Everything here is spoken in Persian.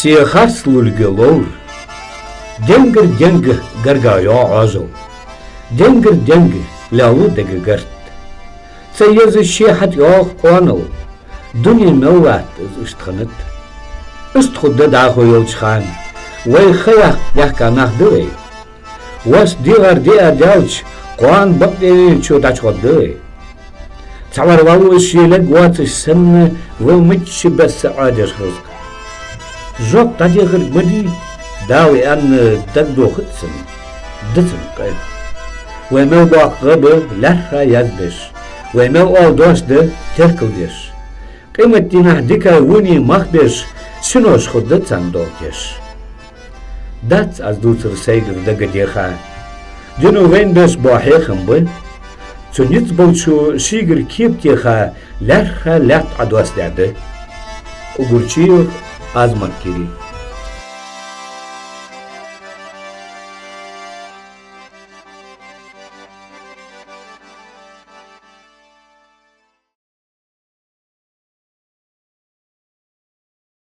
سیخاس لولگلور دنگ گرگایا عازل دنگ لاو دگرت سيز الشيحة ياخ قوانو دنيا موات اشتخنت اشتخد داخو يوتشخان ويخيخ يحكا نخدوي واس ديغر ديا داوش قوان بقدي شو تشخد دوي تعور والو الشيلك وات السن ومتش بس عادش خزق جوك تديغر بدي داوي ان تدو خدسن دتن قيل ومو باق غبه لحرا يزبش ومو اوضاش ده تركلدش قيمة دينه ديكا وني مخبش شنوش خدت صندوقش دات از دوتر سيگر دقا ديخا جنو وين بس باحيخم بل چونيت بلشو شيگر كيب ديخا لحرا لحت عدواس دعده وقرچيو ازمان كيري